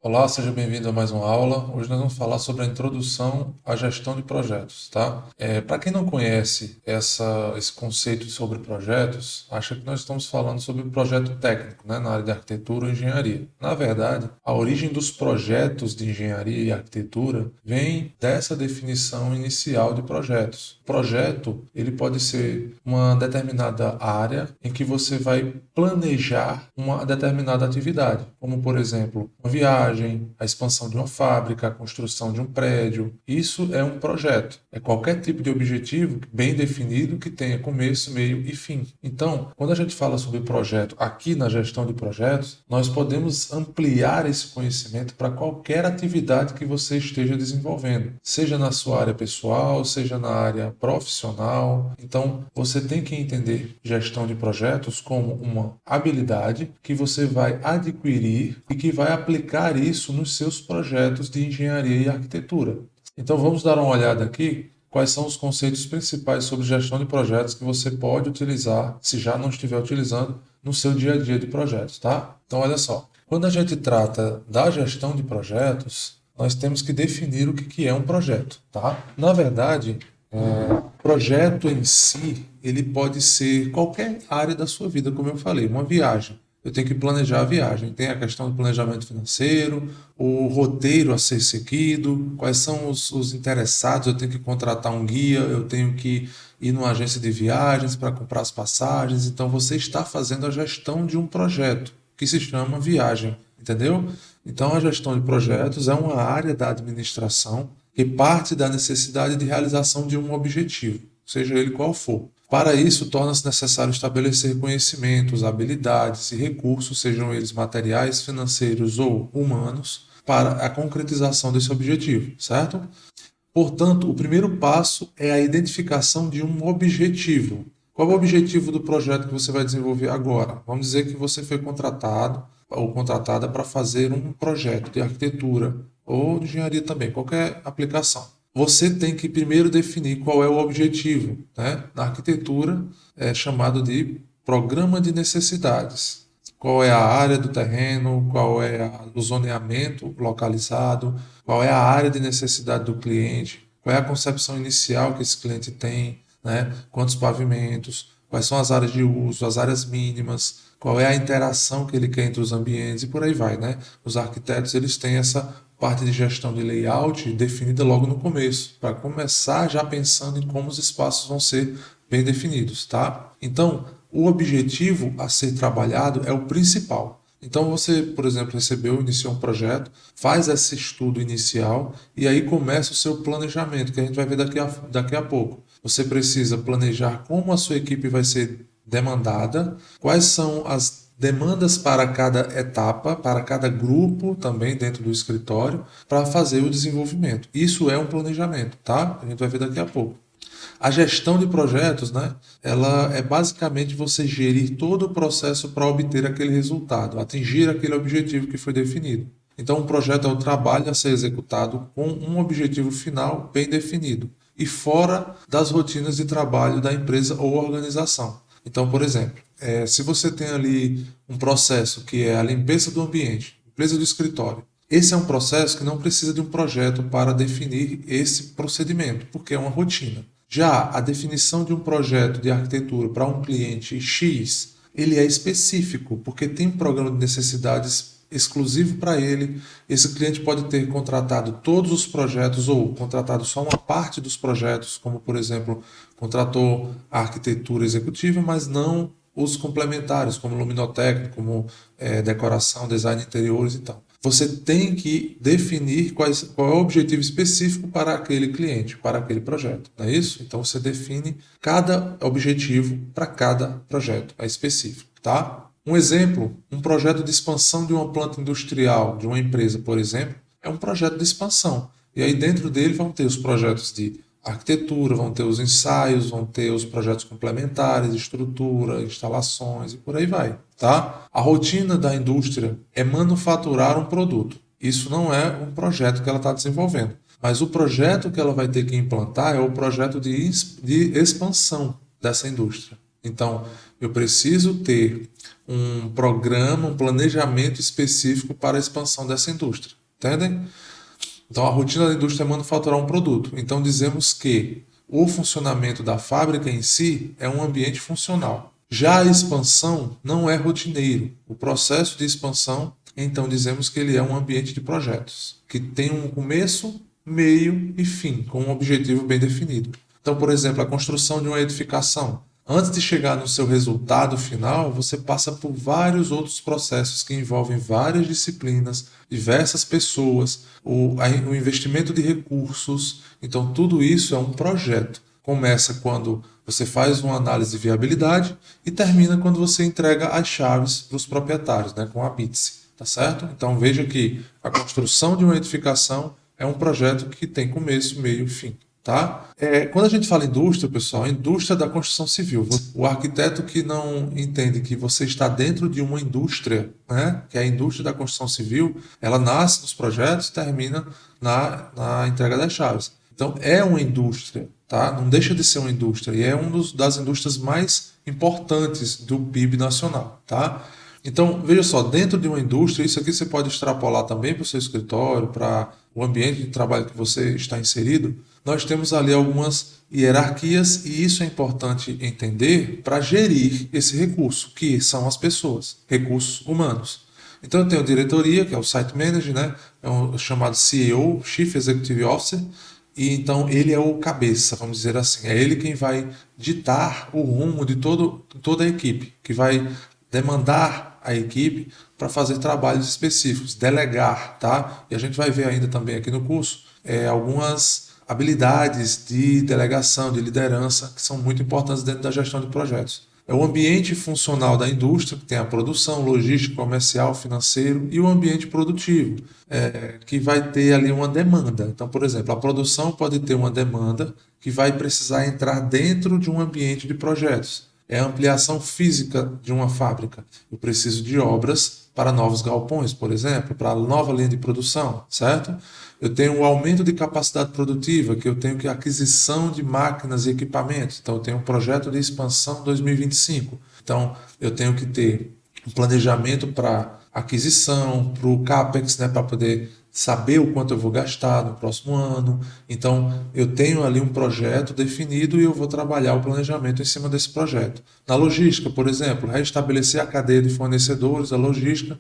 Olá, seja bem-vindo a mais uma aula. Hoje nós vamos falar sobre a introdução à gestão de projetos, tá? Para quem não conhece esse conceito sobre projetos, acha que nós estamos falando sobre um projeto técnico, né, na área de arquitetura ou engenharia. Na verdade, a origem dos projetos de engenharia e arquitetura vem dessa definição inicial de projetos. Projeto, ele pode ser uma determinada área em que você vai planejar uma determinada atividade, como por exemplo, uma viagem, a expansão de uma fábrica, a construção de um prédio. Isso é um projeto. É qualquer tipo de objetivo bem definido que tenha começo, meio e fim. Então, quando a gente fala sobre projeto aqui na gestão de projetos, nós podemos ampliar esse conhecimento para qualquer atividade que você esteja desenvolvendo, seja na sua área pessoal, seja na área profissional. Então, você tem que entender gestão de projetos como uma habilidade que você vai adquirir e que vai aplicar isso nos seus projetos de engenharia e arquitetura. Então, vamos dar uma olhada aqui quais são os conceitos principais sobre gestão de projetos que você pode utilizar, se já não estiver utilizando, no seu dia a dia de projetos, tá? Então, olha só. Quando a gente trata da gestão de projetos, nós temos que definir o que é um projeto, tá? Na verdade, projeto em si, ele pode ser qualquer área da sua vida, como eu falei, uma viagem. Eu tenho que planejar a viagem. Tem a questão do planejamento financeiro, o roteiro a ser seguido, quais são os interessados, eu tenho que contratar um guia, eu tenho que ir numa agência de viagens para comprar as passagens. Então você está fazendo a gestão de um projeto que se chama viagem, entendeu? Então a gestão de projetos é uma área da administração que parte da necessidade de realização de um objetivo, seja ele qual for. Para isso, torna-se necessário estabelecer conhecimentos, habilidades e recursos, sejam eles materiais, financeiros ou humanos, para a concretização desse objetivo, certo? Portanto, o primeiro passo é a identificação de um objetivo. Qual é o objetivo do projeto que você vai desenvolver agora? Vamos dizer que você foi contratado ou contratada para fazer um projeto de arquitetura ou de engenharia também, qualquer aplicação. Você tem que primeiro definir qual é o objetivo, né? Na arquitetura é chamado de programa de necessidades. Qual é a área do terreno, o zoneamento localizado, qual é a área de necessidade do cliente, qual é a concepção inicial que esse cliente tem, né? Quantos pavimentos, quais são as áreas de uso, as áreas mínimas, qual é a interação que ele quer entre os ambientes e por aí vai, né? Os arquitetos eles têm essa parte de gestão de layout definida logo no começo, para começar já pensando em como os espaços vão ser bem definidos, tá? Então, o objetivo a ser trabalhado é o principal. Então você, por exemplo, iniciou um projeto, faz esse estudo inicial e aí começa o seu planejamento, que a gente vai ver daqui a pouco. Você precisa planejar como a sua equipe vai ser demandada, quais são as demandas para cada etapa, para cada grupo também dentro do escritório, para fazer o desenvolvimento. Isso é um planejamento, tá? A gente vai ver daqui a pouco. A gestão de projetos, né? Ela é basicamente você gerir todo o processo para obter aquele resultado, atingir aquele objetivo que foi definido. Então, um projeto é o trabalho a ser executado com um objetivo final bem definido e fora das rotinas de trabalho da empresa ou organização. Então, por exemplo, se você tem ali um processo que é a limpeza do ambiente, limpeza do escritório, esse é um processo que não precisa de um projeto para definir esse procedimento, porque é uma rotina. Já a definição de um projeto de arquitetura para um cliente X, ele é específico, porque tem um programa de necessidades exclusivo para ele. Esse cliente pode ter contratado todos os projetos ou contratado só uma parte dos projetos, como por exemplo, contratou a arquitetura executiva, mas não os complementares, como luminotécnico, como decoração, design de interiores e tal. Você tem que definir qual é o objetivo específico para aquele cliente, para aquele projeto, não é isso? Então você define cada objetivo para cada projeto, é específico, tá? Um exemplo, um projeto de expansão de uma planta industrial, de uma empresa, por exemplo, é um projeto de expansão. E aí dentro dele vão ter os projetos de arquitetura, vão ter os ensaios, vão ter os projetos complementares, estrutura, instalações e por aí vai, tá? A rotina da indústria é manufaturar um produto. Isso não é um projeto que ela está desenvolvendo, mas o projeto que ela vai ter que implantar é o projeto de expansão dessa indústria. Então, eu preciso ter um programa, um planejamento específico para a expansão dessa indústria. Entendem? Então, a rotina da indústria é manufaturar um produto. Então, dizemos que o funcionamento da fábrica em si é um ambiente funcional. Já a expansão não é rotineiro. O processo de expansão, então, dizemos que ele é um ambiente de projetos, que tem um começo, meio e fim, com um objetivo bem definido. Então, por exemplo, a construção de uma edificação. Antes de chegar no seu resultado final, você passa por vários outros processos que envolvem várias disciplinas, diversas pessoas, o investimento de recursos. Então, tudo isso é um projeto. Começa quando você faz uma análise de viabilidade e termina quando você entrega as chaves para os proprietários, né, com a BITSE, tá certo? Então, veja que a construção de uma edificação é um projeto que tem começo, meio e fim. Tá? Quando a gente fala indústria, pessoal, a indústria da construção civil. O arquiteto que não entende que você está dentro de uma indústria, né, que é a indústria da construção civil, ela nasce nos projetos e termina na entrega das chaves. Então, é uma indústria, tá? Não deixa de ser uma indústria, e é uma das indústrias mais importantes do PIB nacional. Tá? Então, veja só, dentro de uma indústria, isso aqui você pode extrapolar também para o seu escritório, para o ambiente de trabalho que você está inserido. Nós temos ali algumas hierarquias e isso é importante entender para gerir esse recurso, que são as pessoas, recursos humanos. Então, eu tenho a diretoria, que é o Site Manager, né? É o chamado CEO, Chief Executive Officer, e então ele é o cabeça, vamos dizer assim. É ele quem vai ditar o rumo de toda a equipe, que vai demandar a equipe para fazer trabalhos específicos, delegar, tá? E a gente vai ver ainda também aqui no curso algumas habilidades de delegação, de liderança, que são muito importantes dentro da gestão de projetos. É o ambiente funcional da indústria, que tem a produção, logística, comercial, financeiro, e o ambiente produtivo, que vai ter ali uma demanda. Então, por exemplo, a produção pode ter uma demanda que vai precisar entrar dentro de um ambiente de projetos. É a ampliação física de uma fábrica. Eu preciso de obras para novos galpões, por exemplo, para nova linha de produção, certo? Eu tenho o aumento de capacidade produtiva, que eu tenho que aquisição de máquinas e equipamentos. Então, eu tenho um projeto de expansão 2025. Então, eu tenho que ter um planejamento para aquisição, para o CAPEX, né, para poder saber o quanto eu vou gastar no próximo ano. Então, eu tenho ali um projeto definido e eu vou trabalhar o planejamento em cima desse projeto. Na logística, por exemplo, restabelecer a cadeia de fornecedores, a logística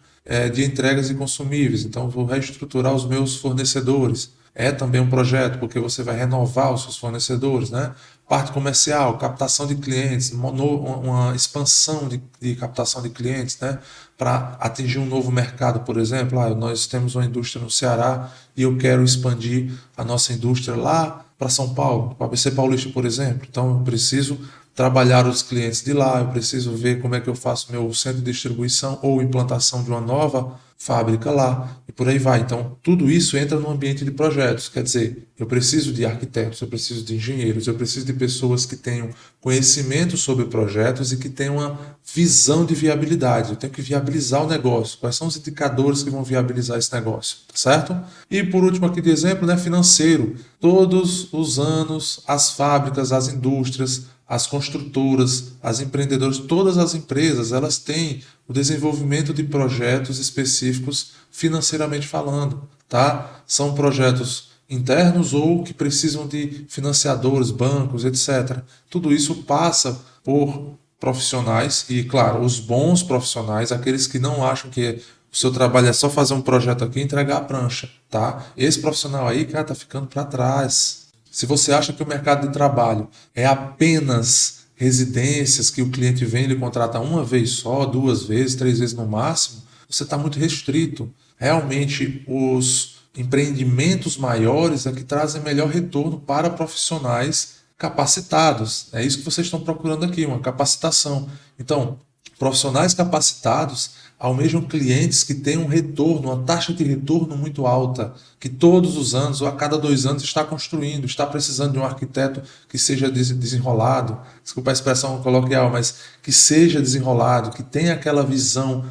de entregas e consumíveis. Então, vou reestruturar os meus fornecedores. É também um projeto, porque você vai renovar os seus fornecedores, né? Parte comercial, captação de clientes, uma expansão de captação de clientes, né? Para atingir um novo mercado, por exemplo. Nós temos uma indústria no Ceará e eu quero expandir a nossa indústria lá para São Paulo, para a ABC Paulista, por exemplo. Então, eu preciso trabalhar os clientes de lá, eu preciso ver como é que eu faço meu centro de distribuição ou implantação de uma nova fábrica lá, e por aí vai. Então, tudo isso entra no ambiente de projetos. Quer dizer, eu preciso de arquitetos, eu preciso de engenheiros, eu preciso de pessoas que tenham conhecimento sobre projetos e que tenham uma visão de viabilidade. Eu tenho que viabilizar o negócio. Quais são os indicadores que vão viabilizar esse negócio, tá certo? E por último aqui de exemplo, né, financeiro. Todos os anos, as fábricas, as indústrias, as construtoras, as empreendedoras, todas as empresas, elas têm o desenvolvimento de projetos específicos financeiramente falando, tá? São projetos internos ou que precisam de financiadores, bancos, etc. Tudo isso passa por profissionais e, claro, os bons profissionais, aqueles que não acham que o seu trabalho é só fazer um projeto aqui e entregar a prancha, tá? Esse profissional aí, cara, tá ficando para trás. Se você acha que o mercado de trabalho é apenas residências que o cliente vem e ele contrata uma vez só, duas vezes, três vezes no máximo, você está muito restrito. Realmente, os empreendimentos maiores é que trazem melhor retorno para profissionais capacitados. É isso que vocês estão procurando aqui, uma capacitação. Então, profissionais capacitados almejam clientes que tenham um retorno, uma taxa de retorno muito alta, que todos os anos ou a cada 2 anos está construindo, está precisando de um arquiteto que seja desenrolado, desculpa a expressão coloquial, mas que seja desenrolado, que tenha aquela visão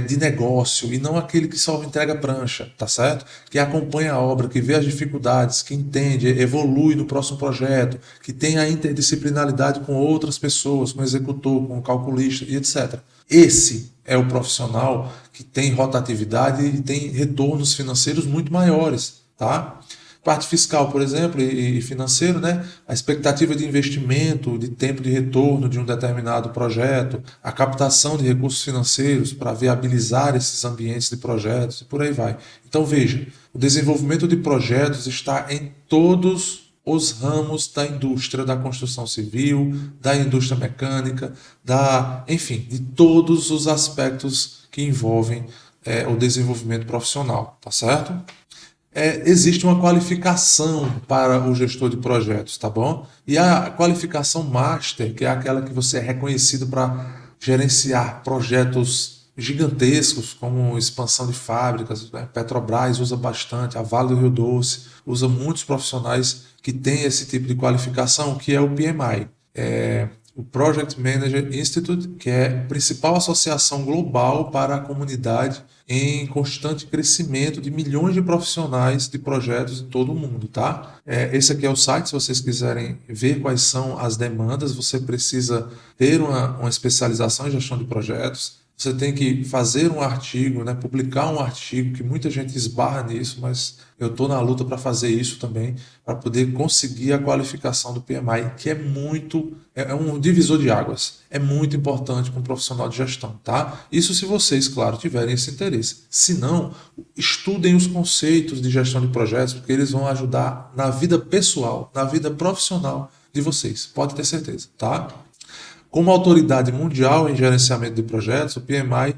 de negócio e não aquele que só entrega prancha, tá certo? Que acompanha a obra, que vê as dificuldades, que entende, evolui no próximo projeto, que tem a interdisciplinaridade com outras pessoas, com o executor, com o calculista e etc. Esse é o profissional que tem rotatividade e tem retornos financeiros muito maiores, tá? Parte fiscal, por exemplo, e financeiro, né? A expectativa de investimento, de tempo de retorno de um determinado projeto, a captação de recursos financeiros para viabilizar esses ambientes de projetos e por aí vai. Então veja, o desenvolvimento de projetos está em todos os ramos da indústria da construção civil, da indústria mecânica, enfim, de todos os aspectos que envolvem o desenvolvimento profissional, tá certo? Existe uma qualificação para o gestor de projetos, tá bom? E a qualificação Master, que é aquela que você é reconhecido para gerenciar projetos gigantescos, como expansão de fábricas, né? Petrobras usa bastante, a Vale do Rio Doce usa muitos profissionais que têm esse tipo de qualificação, que é o PMI. O Project Manager Institute, que é a principal associação global para a comunidade em constante crescimento de milhões de profissionais de projetos em todo o mundo, tá? Esse aqui é o site, se vocês quiserem ver quais são as demandas, você precisa ter uma especialização em gestão de projetos, você tem que fazer um artigo, né, publicar um artigo, que muita gente esbarra nisso, mas eu estou na luta para fazer isso também, para poder conseguir a qualificação do PMI, que é um divisor de águas, é muito importante para um profissional de gestão, tá? Isso se vocês, claro, tiverem esse interesse. Se não, estudem os conceitos de gestão de projetos, porque eles vão ajudar na vida pessoal, na vida profissional de vocês, pode ter certeza, tá? Como autoridade mundial em gerenciamento de projetos, o PMI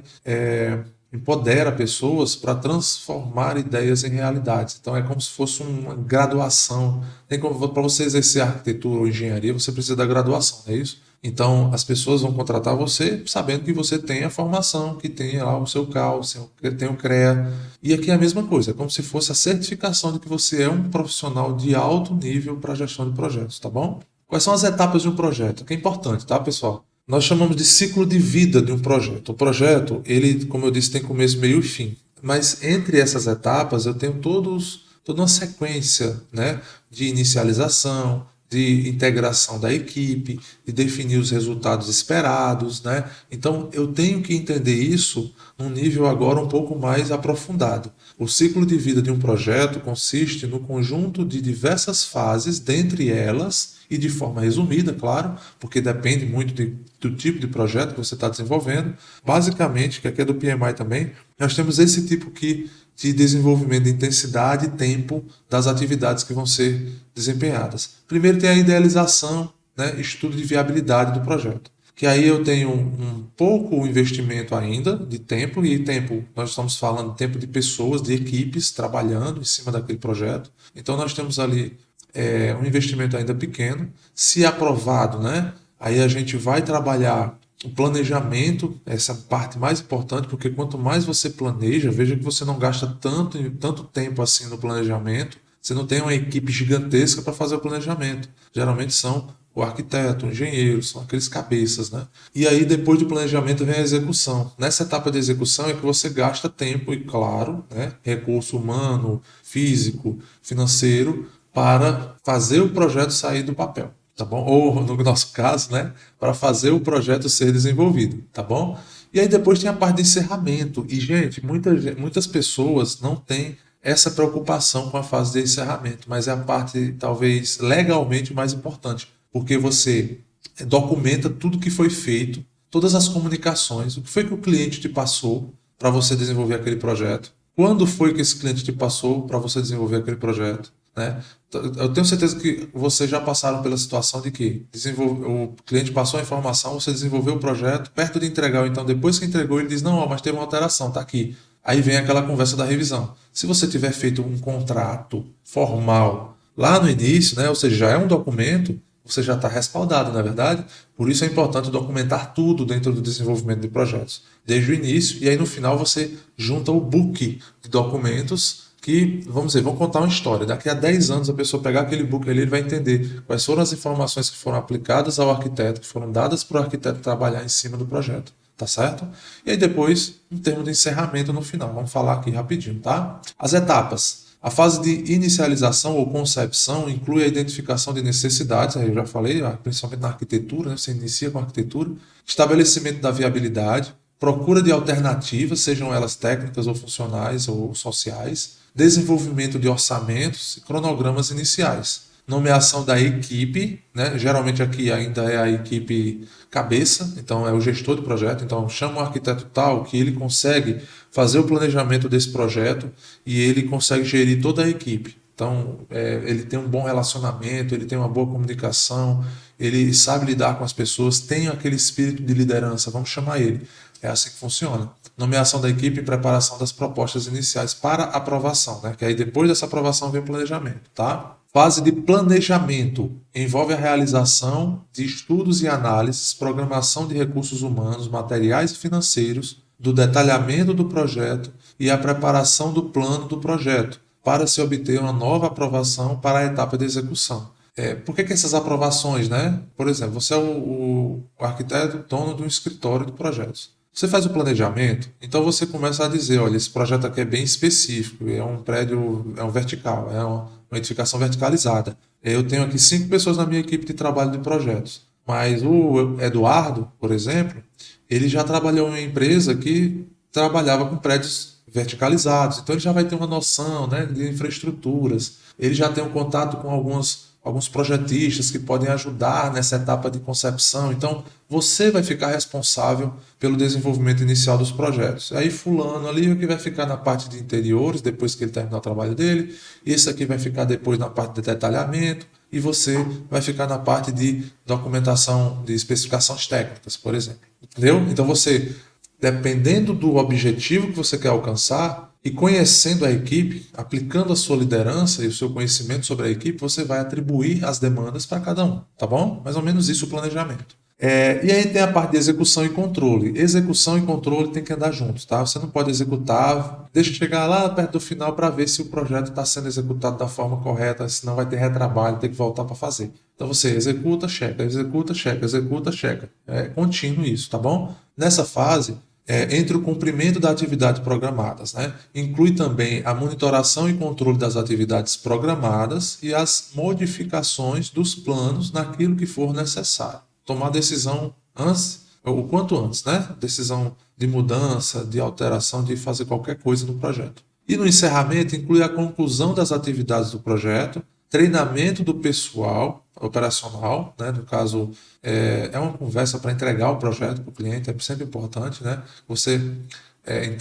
empodera pessoas para transformar ideias em realidades. Então é como se fosse uma graduação. Para você exercer arquitetura ou engenharia, você precisa da graduação, não é isso? Então as pessoas vão contratar você sabendo que você tem a formação, que tem lá o seu CAL, que tem o CREA. E aqui é a mesma coisa, é como se fosse a certificação de que você é um profissional de alto nível para a gestão de projetos, tá bom? Quais são as etapas de um projeto? Que é importante, tá, pessoal? Nós chamamos de ciclo de vida de um projeto. O projeto, ele, como eu disse, tem começo, meio e fim. Mas entre essas etapas, eu tenho toda uma sequência, né, de inicialização, de integração da equipe, de definir os resultados esperados, né? Então, eu tenho que entender isso num nível agora um pouco mais aprofundado. O ciclo de vida de um projeto consiste no conjunto de diversas fases, dentre elas, e de forma resumida, claro, porque depende muito do tipo de projeto que você está desenvolvendo. Basicamente, que aqui é do PMI também, nós temos esse tipo de desenvolvimento de intensidade e tempo das atividades que vão ser desempenhadas. Primeiro tem a idealização, né, estudo de viabilidade do projeto. Que aí eu tenho um pouco investimento ainda de tempo, e tempo, nós estamos falando de tempo de pessoas, de equipes trabalhando em cima daquele projeto. Então nós temos ali um investimento ainda pequeno. Se aprovado, né, aí a gente vai trabalhar o planejamento, essa parte mais importante, porque quanto mais você planeja, veja que você não gasta tanto tempo assim no planejamento, você não tem uma equipe gigantesca para fazer o planejamento. Geralmente são o arquiteto, o engenheiro, são aqueles cabeças, né? E aí depois do planejamento vem a execução. Nessa etapa de execução é que você gasta tempo e, claro, né, recurso humano, físico, financeiro, para fazer o projeto sair do papel, tá bom? Ou, no nosso caso, né, para fazer o projeto ser desenvolvido, tá bom? E aí depois tem a parte de encerramento. E, gente, muitas pessoas não têm essa preocupação com a fase de encerramento, mas é a parte, talvez, legalmente mais importante, porque você documenta tudo que foi feito, todas as comunicações, o que foi que o cliente te passou para você desenvolver aquele projeto, quando foi que esse cliente te passou para você desenvolver aquele projeto, né? Eu tenho certeza que vocês já passaram pela situação de que o cliente passou a informação, você desenvolveu o projeto, perto de entregar, ou então depois que entregou, ele diz, não, mas teve uma alteração, está aqui. Aí vem aquela conversa da revisão. Se você tiver feito um contrato formal lá no início, né, ou seja, já é um documento, você já está respaldado, na verdade? Por isso é importante documentar tudo dentro do desenvolvimento de projetos, desde o início, e aí no final você junta o book de documentos que, vamos dizer, vão contar uma história. Daqui a 10 anos a pessoa pegar aquele book ali, ele vai entender quais foram as informações que foram aplicadas ao arquiteto, que foram dadas para o arquiteto trabalhar em cima do projeto. tá certo? E aí depois, um termo de encerramento no final. Vamos falar aqui rapidinho, tá? As etapas. A fase de inicialização ou concepção inclui a identificação de necessidades, aí eu já falei, principalmente na arquitetura, né? Você inicia com a arquitetura, estabelecimento da viabilidade, procura de alternativas, sejam elas técnicas ou funcionais ou sociais, desenvolvimento de orçamentos e cronogramas iniciais. Nomeação da equipe, né? Geralmente aqui ainda é a equipe cabeça, então é o gestor do projeto, então chama o arquiteto tal que ele consegue fazer o planejamento desse projeto e ele consegue gerir toda a equipe. Então ele tem um bom relacionamento, ele tem uma boa comunicação, ele sabe lidar com as pessoas, tem aquele espírito de liderança, vamos chamar ele. É assim que funciona. Nomeação da equipe e preparação das propostas iniciais para aprovação, né? Que aí depois dessa aprovação vem o planejamento, tá? Fase de planejamento envolve a realização de estudos e análises, programação de recursos humanos, materiais e financeiros, do detalhamento do projeto e a preparação do plano do projeto, para se obter uma nova aprovação para a etapa de execução. Por que essas aprovações, né? Por exemplo, você é o arquiteto dono de um escritório de projetos. Você faz o planejamento, então você começa a dizer, olha, esse projeto aqui é bem específico, é um prédio, é um vertical, é uma edificação verticalizada. Eu tenho aqui 5 pessoas na minha equipe de trabalho de projetos, mas o Eduardo, por exemplo, ele já trabalhou em uma empresa que trabalhava com prédios verticalizados, então ele já vai ter uma noção, né, de infraestruturas, ele já tem um contato com alguns projetistas que podem ajudar nessa etapa de concepção. Então, você vai ficar responsável pelo desenvolvimento inicial dos projetos. Aí, fulano ali é o que vai ficar na parte de interiores, depois que ele terminar o trabalho dele. Esse aqui vai ficar depois na parte de detalhamento. E você vai ficar na parte de documentação, de especificações técnicas, por exemplo. Entendeu? Então, você, dependendo do objetivo que você quer alcançar, e conhecendo a equipe, aplicando a sua liderança e o seu conhecimento sobre a equipe, você vai atribuir as demandas para cada um, tá bom? Mais ou menos isso o planejamento. E aí tem a parte de execução e controle. Execução e controle tem que andar juntos, tá? Você não pode executar, deixa chegar lá perto do final para ver se o projeto está sendo executado da forma correta, senão vai ter retrabalho, tem que voltar para fazer. Então você executa, checa, executa, checa, executa, checa. É contínuo isso, tá bom? Nessa fase, entre o cumprimento das atividades programadas, né? Inclui também a monitoração e controle das atividades programadas e as modificações dos planos naquilo que for necessário. Tomar decisão antes, o quanto antes, né? Decisão de mudança, de alteração, de fazer qualquer coisa no projeto. E no encerramento inclui a conclusão das atividades do projeto, treinamento do pessoal operacional, né? No caso, é uma conversa para entregar o projeto para o cliente, é sempre importante, né? Você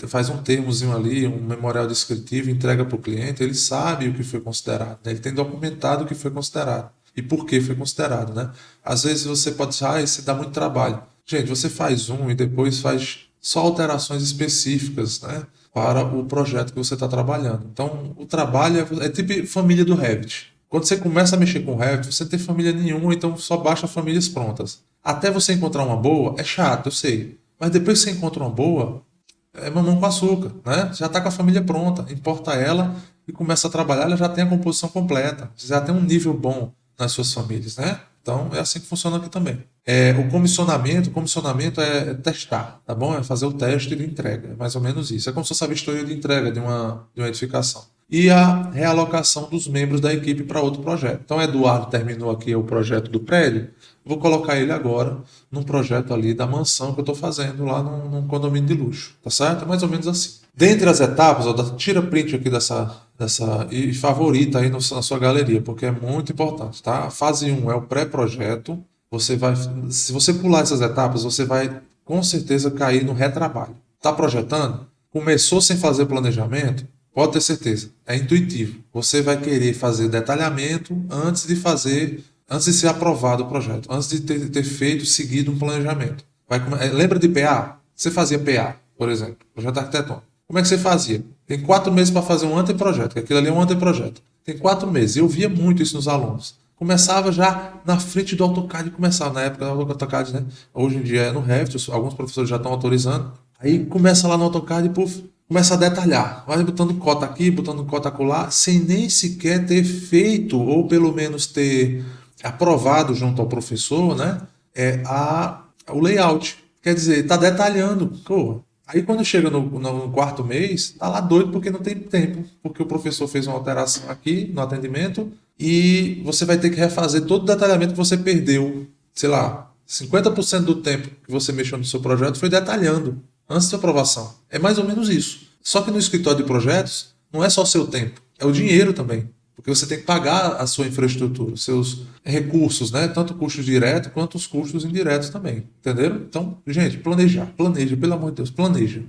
faz um termozinho ali, um memorial descritivo, entrega para o cliente, ele sabe o que foi considerado, né? Ele tem documentado o que foi considerado e por que foi considerado, né? Às vezes você pode dizer, isso dá muito trabalho. Gente, você faz e depois faz só alterações específicas, né, para o projeto que você está trabalhando. Então, o trabalho é tipo família do Revit. Quando você começa a mexer com o Revit, você não tem família nenhuma, então só baixa famílias prontas. Até você encontrar uma boa, é chato, eu sei. Mas depois que você encontra uma boa, é mamão com açúcar, né? Já está com a família pronta, importa ela e começa a trabalhar, ela já tem a composição completa. Você já tem um nível bom nas suas famílias, né? Então, é assim que funciona aqui também. O comissionamento é testar, tá bom? É fazer o teste de entrega, é mais ou menos isso. É como se fosse a vistoria de entrega de uma edificação. E a realocação dos membros da equipe para outro projeto. Então, Eduardo terminou aqui o projeto do prédio, vou colocar ele agora num projeto ali da mansão que eu estou fazendo lá num condomínio de luxo, tá certo? É mais ou menos assim. Dentre as etapas, tira print aqui dessa e favorita aí na sua galeria, porque é muito importante, tá? A fase 1 é o pré-projeto. Se você pular essas etapas, você vai com certeza cair no retrabalho. Tá projetando? Começou sem fazer planejamento? Pode ter certeza, é intuitivo. Você vai querer fazer detalhamento antes de ser aprovado o projeto, antes de ter seguido um planejamento. Lembra de PA? Você fazia PA, por exemplo, projeto arquitetônico. Como é que você fazia? Tem 4 meses para fazer um anteprojeto, que aquilo ali é um anteprojeto. Tem 4 meses. Eu via muito isso nos alunos. Começava já na frente do AutoCAD, na época do AutoCAD, né? Hoje em dia é no Revit, alguns professores já estão autorizando. Aí começa lá no AutoCAD e começa a detalhar. Vai botando cota aqui, botando cota acolá, sem nem sequer ter feito, ou pelo menos ter aprovado junto ao professor, né? O layout. Quer dizer, está detalhando. Pô. Aí quando chega no quarto mês, tá lá doido porque não tem tempo, porque o professor fez uma alteração aqui no atendimento e você vai ter que refazer todo o detalhamento que você perdeu. Sei lá, 50% do tempo que você mexeu no seu projeto foi detalhando antes da aprovação. É mais ou menos isso. Só que no escritório de projetos não é só o seu tempo, é o dinheiro também. Porque você tem que pagar a sua infraestrutura, os seus recursos, né? Tanto custos diretos quanto os custos indiretos também. Entenderam? Então, gente, planeja, pelo amor de Deus, planeja.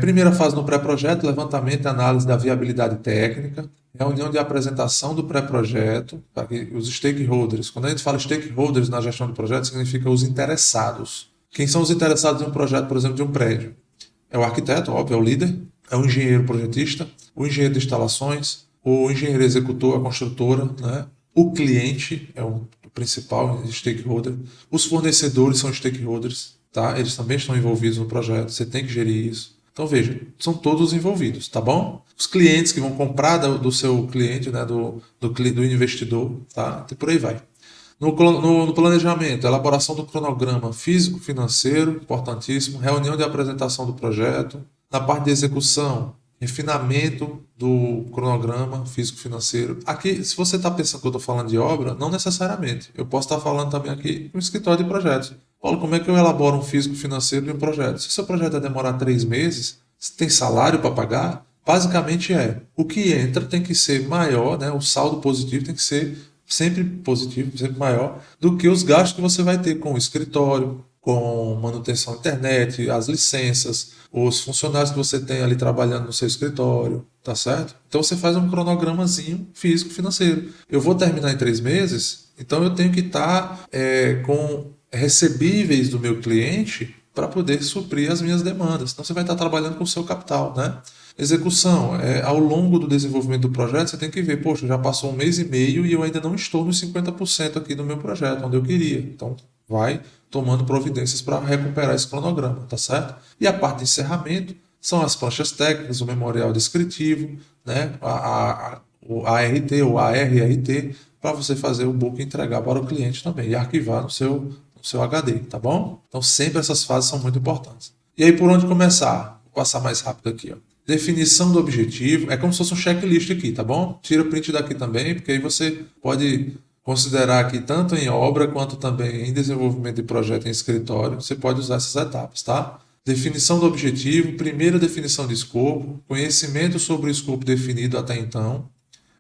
Primeira fase no pré-projeto, levantamento e análise da viabilidade técnica, reunião de apresentação do pré-projeto, para que os stakeholders, quando a gente fala stakeholders na gestão de projeto, significa os interessados. Quem são os interessados em um projeto, por exemplo, de um prédio? É o arquiteto, óbvio, é o líder, é o engenheiro projetista, o engenheiro de instalações, o engenheiro executor, a construtora, né? O cliente é o principal stakeholder, os fornecedores são stakeholders, tá? Eles também estão envolvidos no projeto, você tem que gerir isso. Então veja, são todos envolvidos, tá bom? Os clientes que vão comprar do seu cliente, né? do investidor, tá? E por aí vai. No planejamento, elaboração do cronograma físico-financeiro, importantíssimo, reunião de apresentação do projeto. Na parte de execução, refinamento do cronograma físico-financeiro. Aqui, se você está pensando que eu estou falando de obra, não necessariamente. Eu posso estar falando também aqui no escritório de projetos. Paulo, como é que eu elaboro um físico-financeiro de um projeto? Se o seu projeto vai demorar 3 meses, você tem salário para pagar? Basicamente o que entra tem que ser maior, né? O saldo positivo tem que ser sempre positivo, sempre maior, do que os gastos que você vai ter com o escritório, com manutenção da internet, as licenças, os funcionários que você tem ali trabalhando no seu escritório, tá certo? Então você faz um cronogramazinho físico-financeiro. Eu vou terminar em 3 meses, então eu tenho que estar com recebíveis do meu cliente para poder suprir as minhas demandas. Então você vai estar trabalhando com o seu capital, né? Execução, ao longo do desenvolvimento do projeto, você tem que ver, poxa, já passou 1 mês e meio e eu ainda não estou nos 50% aqui do meu projeto, onde eu queria. Então, vai tomando providências para recuperar esse cronograma, tá certo? E a parte de encerramento são as pranchas técnicas, o memorial descritivo, né? O ART ou ARRT, para você fazer o book e entregar para o cliente também e arquivar no seu HD, tá bom? Então, sempre essas fases são muito importantes. E aí, por onde começar? Vou passar mais rápido aqui, ó. Definição do objetivo, é como se fosse um checklist aqui, tá bom? Tira o print daqui também, porque aí você pode considerar aqui tanto em obra quanto também em desenvolvimento de projeto em escritório, você pode usar essas etapas, tá? Definição do objetivo, primeira definição de escopo, conhecimento sobre o escopo definido até então,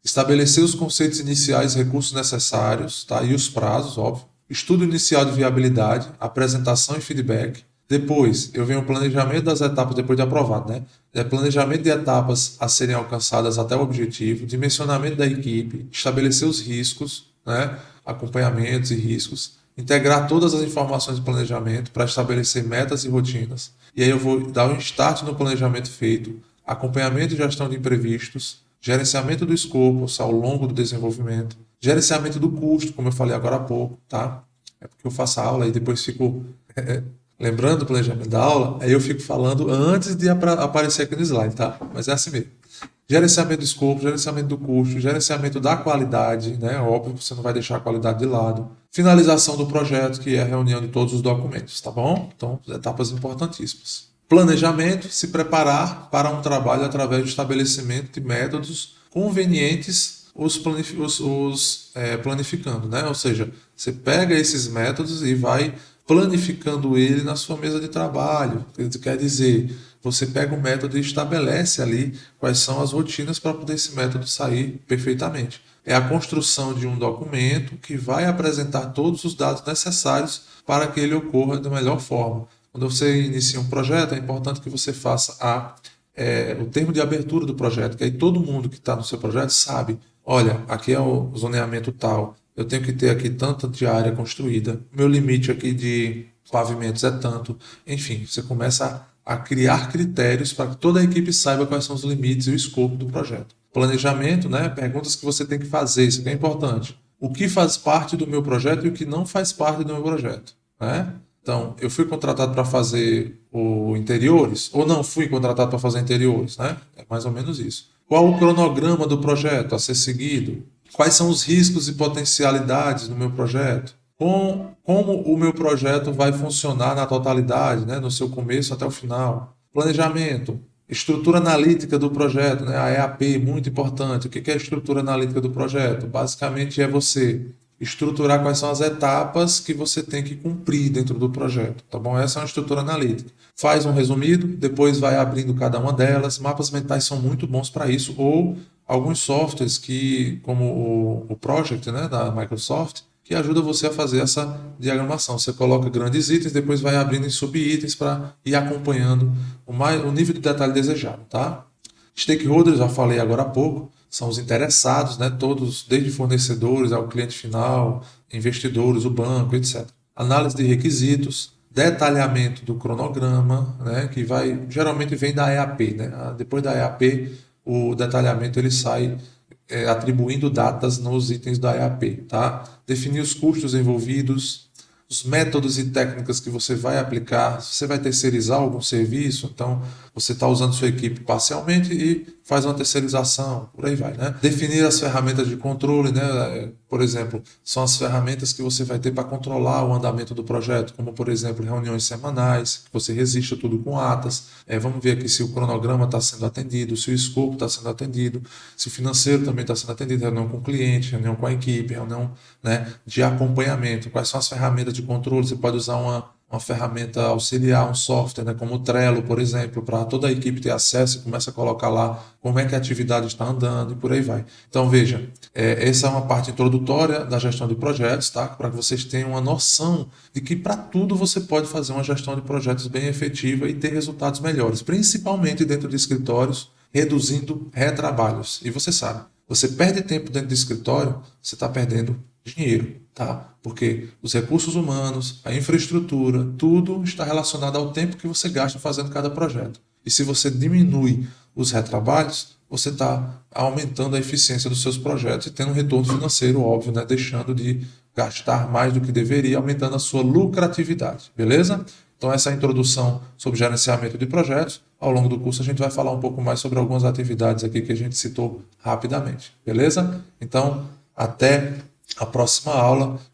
estabelecer os conceitos iniciais e recursos necessários, tá? E os prazos, óbvio, estudo inicial de viabilidade, apresentação e feedback. Depois, eu venho o planejamento das etapas depois de aprovado, né? Planejamento de etapas a serem alcançadas até o objetivo, dimensionamento da equipe, estabelecer os riscos, né? Acompanhamentos e riscos, integrar todas as informações do planejamento para estabelecer metas e rotinas. E aí eu vou dar um start no planejamento feito, acompanhamento e gestão de imprevistos, gerenciamento do escopo ao longo do desenvolvimento, gerenciamento do custo, como eu falei agora há pouco, tá? É porque eu faço a aula e depois fico lembrando do planejamento da aula, aí eu fico falando antes de aparecer aqui no slide, tá? Mas é assim mesmo. Gerenciamento do escopo, gerenciamento do custo, gerenciamento da qualidade, né? Óbvio que você não vai deixar a qualidade de lado. Finalização do projeto, que é a reunião de todos os documentos, tá bom? Então, etapas importantíssimas. Planejamento, se preparar para um trabalho através do estabelecimento de métodos convenientes planificando, né? Ou seja, você pega esses métodos e vai planificando ele na sua mesa de trabalho. Quer dizer, você pega um método e estabelece ali quais são as rotinas para poder esse método sair perfeitamente. É a construção de um documento que vai apresentar todos os dados necessários para que ele ocorra da melhor forma. Quando você inicia um projeto, é importante que você faça o termo de abertura do projeto, que aí todo mundo que está no seu projeto sabe, olha, aqui é o zoneamento tal, eu tenho que ter aqui tanto de área construída, meu limite aqui de pavimentos é tanto. Enfim, você começa a criar critérios para que toda a equipe saiba quais são os limites e o escopo do projeto. Planejamento, né? Perguntas que você tem que fazer, isso que é importante. O que faz parte do meu projeto e o que não faz parte do meu projeto, né? Então, eu fui contratado para fazer o interiores ou não fui contratado para fazer interiores, né? É mais ou menos isso. Qual o cronograma do projeto a ser seguido? Quais são os riscos e potencialidades do meu projeto? como o meu projeto vai funcionar na totalidade, né, no seu começo até o final. Planejamento, estrutura analítica do projeto, né, a EAP, muito importante. O que é a estrutura analítica do projeto? Basicamente é você estruturar quais são as etapas que você tem que cumprir dentro do projeto, tá bom? Essa é uma estrutura analítica. Faz um resumido, depois vai abrindo cada uma delas. Mapas mentais são muito bons para isso, ou alguns softwares como o Project, né, da Microsoft, que ajuda você a fazer essa diagramação. Você coloca grandes itens, depois vai abrindo em subitens para ir acompanhando o nível de detalhe desejado, tá? Stakeholders, já falei agora há pouco, são os interessados, né? Todos, desde fornecedores ao cliente final, investidores, o banco, etc. Análise de requisitos, detalhamento do cronograma, né? Que geralmente vem da EAP, né? Depois da EAP, o detalhamento ele sai atribuindo datas nos itens da EAP, tá? Definir os custos envolvidos, os métodos e técnicas que você vai aplicar, se você vai terceirizar algum serviço, então você está usando sua equipe parcialmente e faz uma terceirização, por aí vai, né? Definir as ferramentas de controle, né? Por exemplo, são as ferramentas que você vai ter para controlar o andamento do projeto, como por exemplo reuniões semanais, que você registra tudo com atas. Vamos ver aqui se o cronograma está sendo atendido, se o escopo está sendo atendido, se o financeiro também está sendo atendido, reunião com o cliente, reunião com a equipe, reunião, né, de acompanhamento, quais são as ferramentas de controle. Você pode usar uma ferramenta auxiliar, um software, né, como o Trello, por exemplo, para toda a equipe ter acesso e começa a colocar lá como é que a atividade está andando e por aí vai. Então, veja, essa é uma parte introdutória da gestão de projetos, tá? Para que vocês tenham uma noção de que para tudo você pode fazer uma gestão de projetos bem efetiva e ter resultados melhores, principalmente dentro de escritórios, reduzindo retrabalhos. E você sabe, você perde tempo dentro do escritório, você está perdendo dinheiro, tá? Porque os recursos humanos, a infraestrutura, tudo está relacionado ao tempo que você gasta fazendo cada projeto. E se você diminui os retrabalhos, você está aumentando a eficiência dos seus projetos e tendo um retorno financeiro, óbvio, né? Deixando de gastar mais do que deveria, aumentando a sua lucratividade, beleza? Então essa é a introdução sobre gerenciamento de projetos. Ao longo do curso a gente vai falar um pouco mais sobre algumas atividades aqui que a gente citou rapidamente, beleza? Então, até a próxima aula.